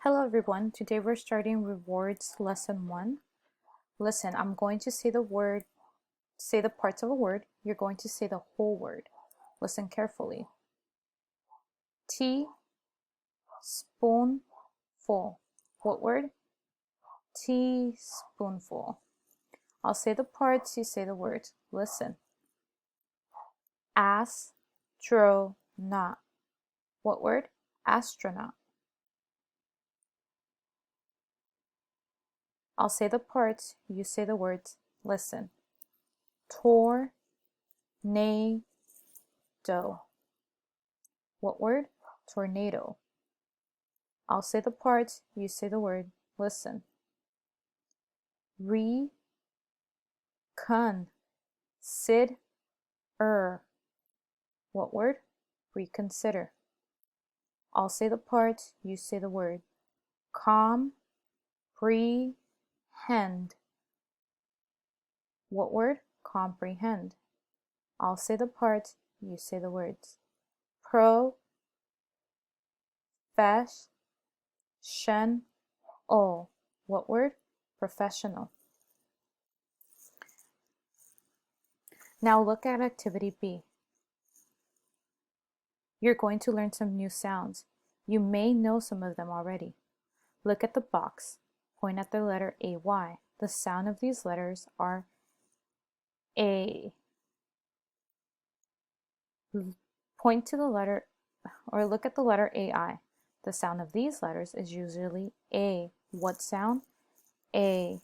Hello everyone, today we're starting with words lesson 1. Listen, I'm going to say the parts of a word. You're going to say the whole word. Listen carefully. Teaspoonful. What word? Teaspoonful. I'll say the parts, you say the words. Listen. Astronaut. What word? Astronaut. I'll say the parts, you say the words. Listen. Tornado. What word? Tornado. I'll say the parts, you say the word. Listen. Reconsider. What word? Reconsider. I'll say the parts, you say the word. Comprehend. What word? Comprehend. I'll say the parts, you say the words. Professional. What word? Professional. Now look at activity B. You're going to learn some new sounds. You may know some of them already. Look at the box. Point at the letter AY. The sound of these letters are A. Point to the letter, or look at the letter AI. The sound of these letters is usually A. What sound? A.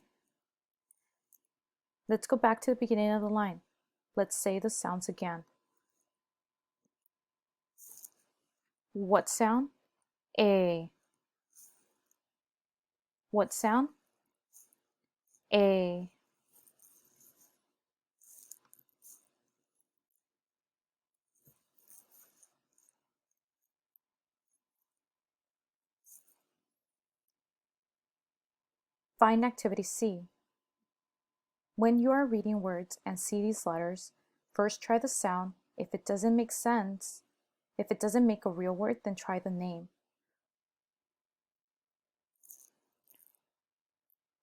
Let's go back to the beginning of the line. Let's say the sounds again. What sound? A. What sound? A. Find activity C. When you are reading words and see these letters, first try the sound. If it doesn't make sense, if it doesn't make a real word, then try the name.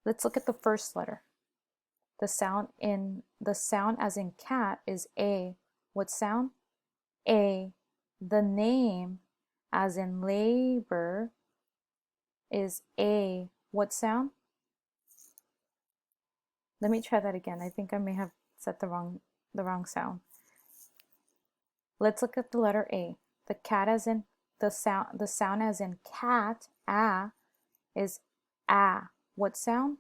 Let's look at the first letter. The sound as in cat is A. What sound? A. The name as in labor is A. What sound? Let me try that again. I think I may have said the wrong sound. Let's look at the letter A. The cat as in the sound as in cat, is A. What sound?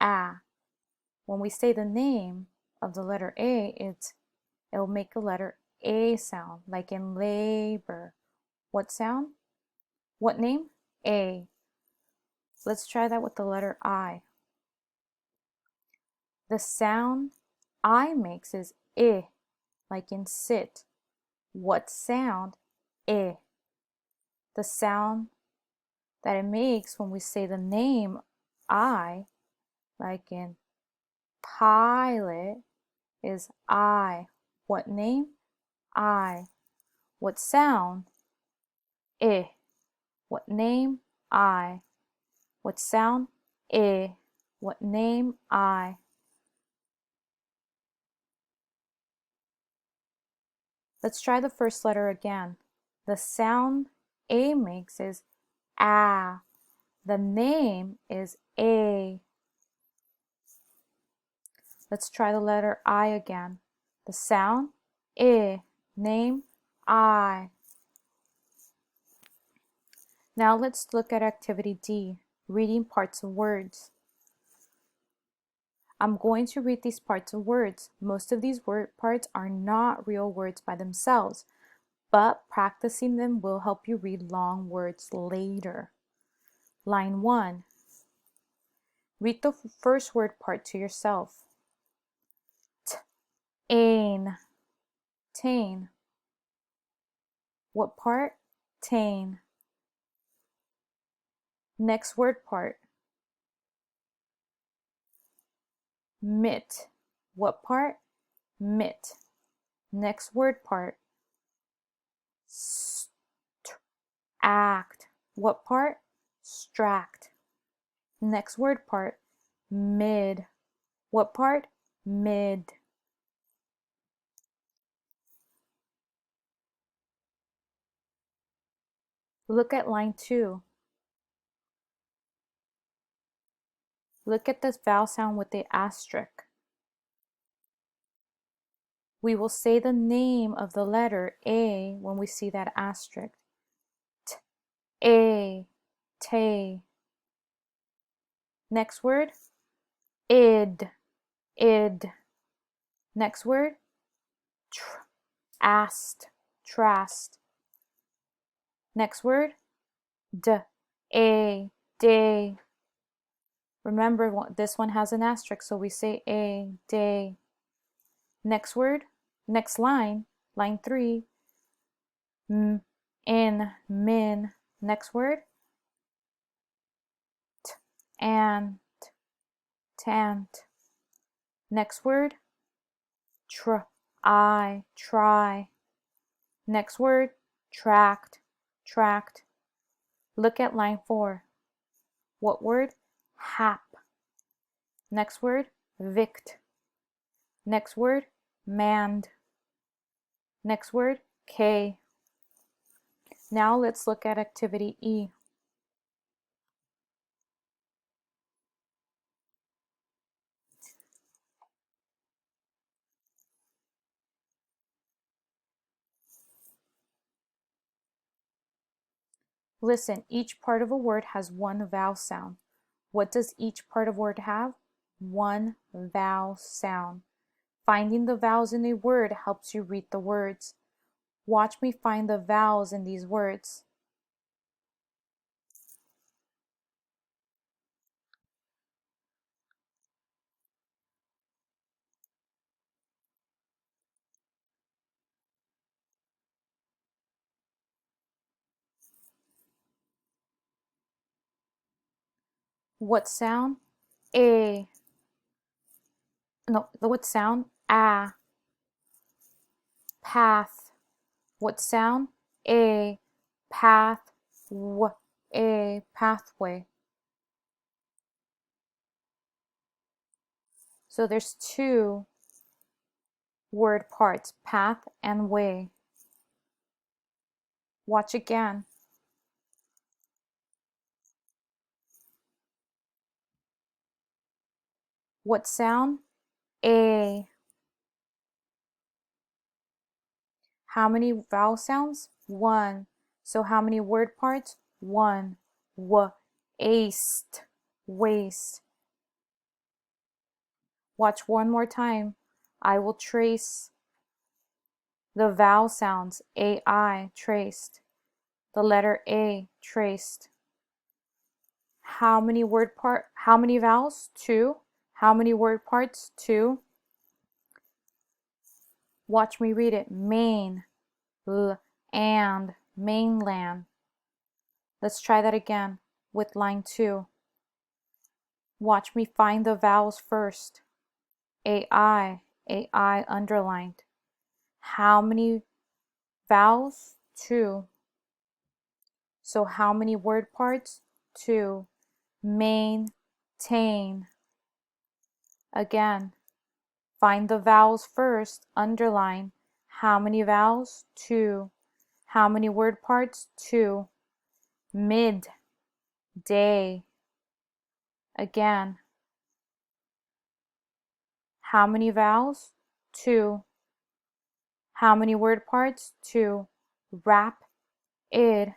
A. When we say the name of the letter A, it'll make a letter A sound, like in labor. What sound? What name? A. Let's try that with the letter I. The sound I makes is I, like in sit. What sound? I. The sound that it makes when we say the name I, like in pilot, is I. What name? I. What sound? I. What name? I. What sound? I. What name? I. Let's try the first letter again. The sound A makes is A. The name is A. Let's try the letter I again. The sound I. Name I. Now let's look at activity D, reading parts of words. I'm going to read these parts of words. Most of these word parts are not real words by themselves, but practicing them will help you read long words later. Line 1. Read the first word part to yourself. Tain. Tain. What part? Tain. Next word part. Mit. What part? Mit. Next word part. Act. What part? extract. Next word part, mid. What part? Mid. Look at line 2. Look at this vowel sound with the asterisk. We will say the name of the letter A when we see that asterisk. T, A, te. Next word, id, id. Next word, ast, trast. Next word, d, a, day. Remember, this one has an asterisk, so we say a, day. Next word, next line, line 3, in, min. Next word, and, tant. Next word, try. Next word, tract. Look at line 4. What word? Hap. Next word, vict. Next word, mand. Next word, K. Now let's look at activity E. Listen, each part of a word has one vowel sound. What does each part of a word have? One vowel sound. Finding the vowels in a word helps you read the words. Watch me find the vowels in these words. What sound? A. No, what sound? A. Path. What sound? A. Path. W. A. Pathway. So there's two word parts, path and way. Watch again. What sound? A. How many vowel sounds? One. So how many word parts? One. W. Aste. Waste. Watch one more time. I will trace the vowel sounds. A-I, traced. The letter A, traced. How many vowels? Two. How many word parts? Two. Watch me read it. Main, and, mainland. Let's try that again with line 2. Watch me find the vowels first. A-I underlined. How many vowels? Two. So how many word parts? Two. Maintain. Again, find the vowels first, underline. How many vowels? Two. How many word parts? Two. Mid. Day. Again. How many vowels? Two. How many word parts? Two. Wrap. Id.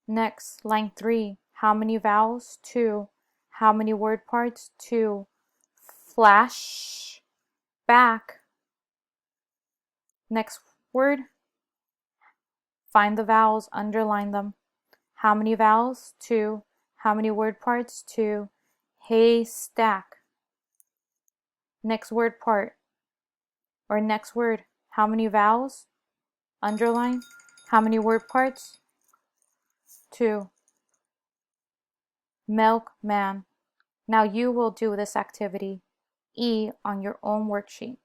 Next, line 3. How many vowels? Two. How many word parts? Two. Flash. Back. Next word. Find the vowels, underline them. How many vowels? Two. How many word parts? Two. Haystack. Next word part, or next word. How many vowels? Underline. How many word parts? Two. Milkman. Now you will do this activity E on your own worksheet.